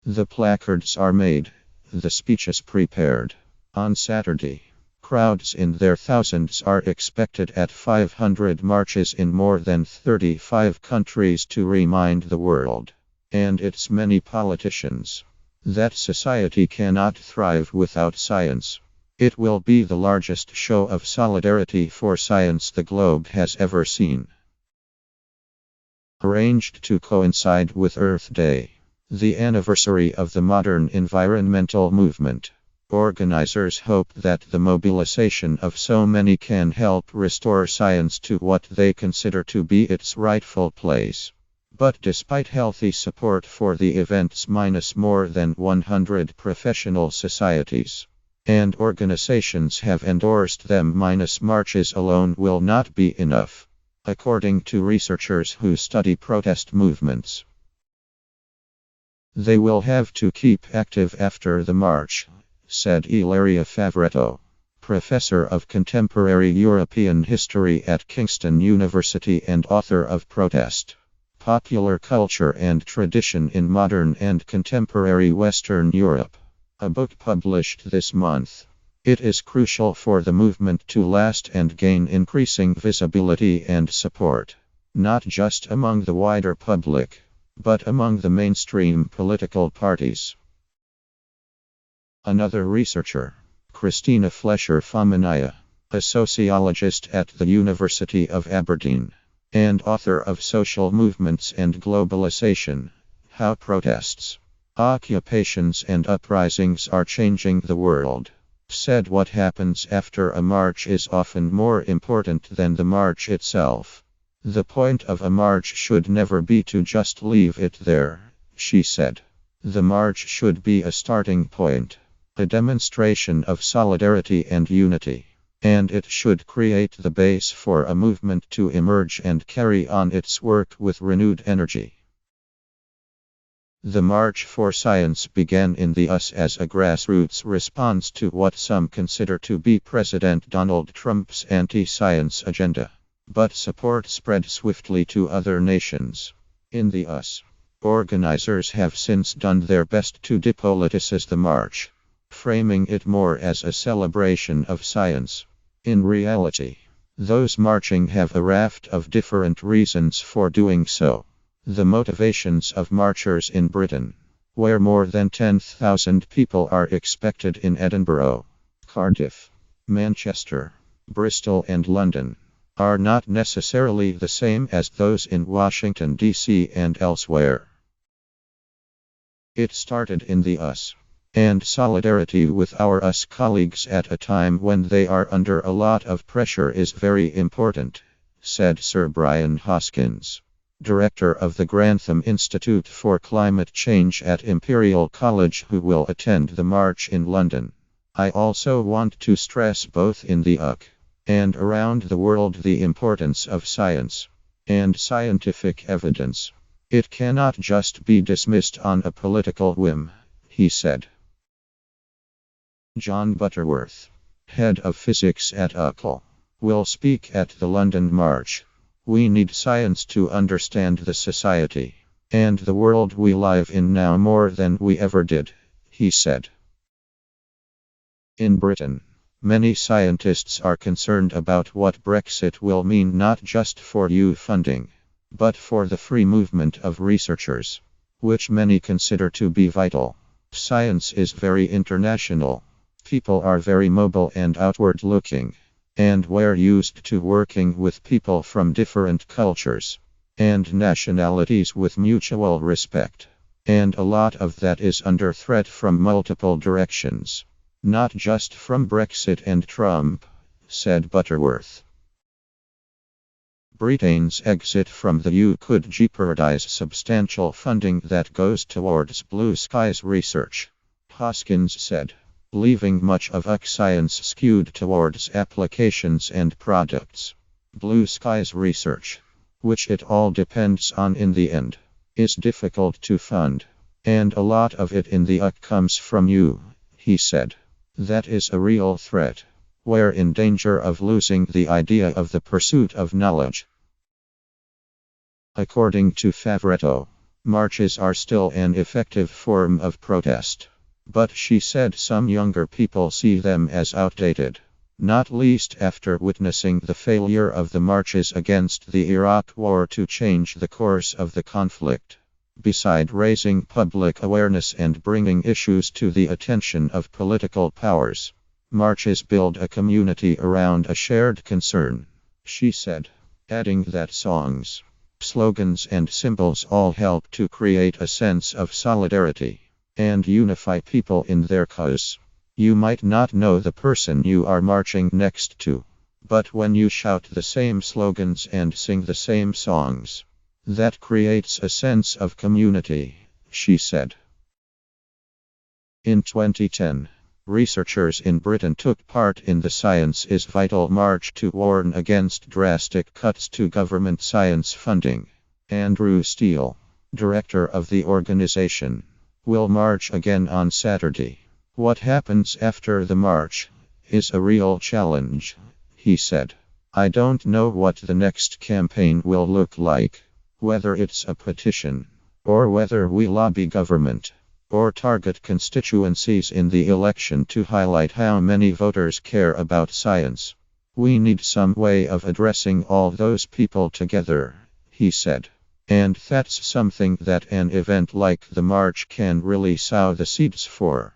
The placards are made, the speeches prepared. On Saturday, crowds in their thousands are expected at 500 marches in more than 35 countries to remind the world, and its many politicians, that society cannot thrive without science. It will be the largest show of solidarity for science the globe has ever seen. Arranged to coincide with Earth Day, the anniversary of the modern environmental movement, organizers hope that the mobilization of so many can help restore science to what they consider to be its rightful place. But despite healthy support for the events, more than 100 professional societies and organizations have endorsed them, marches alone will not be enough, according to researchers who study protest movements. They will have to keep active after the march, said Ilaria Favoretto, professor of contemporary European history at Kingston University and author of Protest, Popular Culture and Tradition in Modern and Contemporary Western Europe, a book published this month. It is crucial for the movement to last and gain increasing visibility and support, not just among the wider public, but among the mainstream political parties. Another researcher, Christina Fleischer-Famanaya, a sociologist at the University of Aberdeen, and author of Social Movements and Globalization: How Protests, Occupations and Uprisings Are Changing the World, said what happens after a march is often more important than the march itself. The point of a march should never be to just leave it there, she said. The march should be a starting point, a demonstration of solidarity and unity, and it should create the base for a movement to emerge and carry on its work with renewed energy. The March for Science began in the US as a grassroots response to what some consider to be President Donald Trump's anti-science agenda. But support spread swiftly to other nations. In the US, organizers have since done their best to depoliticize the march, framing it more as a celebration of science. In reality, those marching have a raft of different reasons for doing so. The motivations of marchers in Britain, where more than 10,000 people are expected in Edinburgh, Cardiff, Manchester, Bristol and London, are not necessarily the same as those in Washington, D.C. and elsewhere. It started in the US, and solidarity with our US colleagues at a time when they are under a lot of pressure is very important, said Sir Brian Hoskins, director of the Grantham Institute for Climate Change at Imperial College, who will attend the march in London. I also want to stress both in the UK and around the world the importance of science and scientific evidence. It cannot just be dismissed on a political whim, he said. John Butterworth, head of physics at UCL, will speak at the London March. We need science to understand the society and the world we live in now more than we ever did, he said. In Britain, many scientists are concerned about what Brexit will mean not just for EU funding, but for the free movement of researchers, which many consider to be vital. Science is very international. People are very mobile and outward-looking, and we're used to working with people from different cultures and nationalities with mutual respect. And a lot of that is under threat from multiple directions, not just from Brexit and Trump, said Butterworth. Britain's exit from the EU could jeopardize substantial funding that goes towards blue skies research, Hoskins said, leaving much of UK science skewed towards applications and products. Blue skies research, which it all depends on in the end, is difficult to fund, and a lot of it in the UK comes from you, he said. That is a real threat. We're in danger of losing the idea of the pursuit of knowledge. According to Favoretto, Marches are still an effective form of protest. But she said some younger people see them as outdated. Not least after witnessing the failure of the marches against the Iraq War to change the course of the conflict. Beside raising public awareness and bringing issues to the attention of political powers, marches build a community around a shared concern, she said, adding that songs, slogans, and symbols all help to create a sense of solidarity and unify people in their cause. You might not know the person you are marching next to, but when you shout the same slogans and sing the same songs, that creates a sense of community, she said. In 2010, researchers in Britain took part in the Science is Vital march to warn against drastic cuts to government science funding. Andrew Steele, director of the organization, will march again on Saturday. What happens after the march is a real challenge, he said. I don't know what the next campaign will look like, whether it's a petition, or whether we lobby government, or target constituencies in the election to highlight how many voters care about science. We need some way of addressing all those people together, he said. And that's something that an event like the march can really sow the seeds for.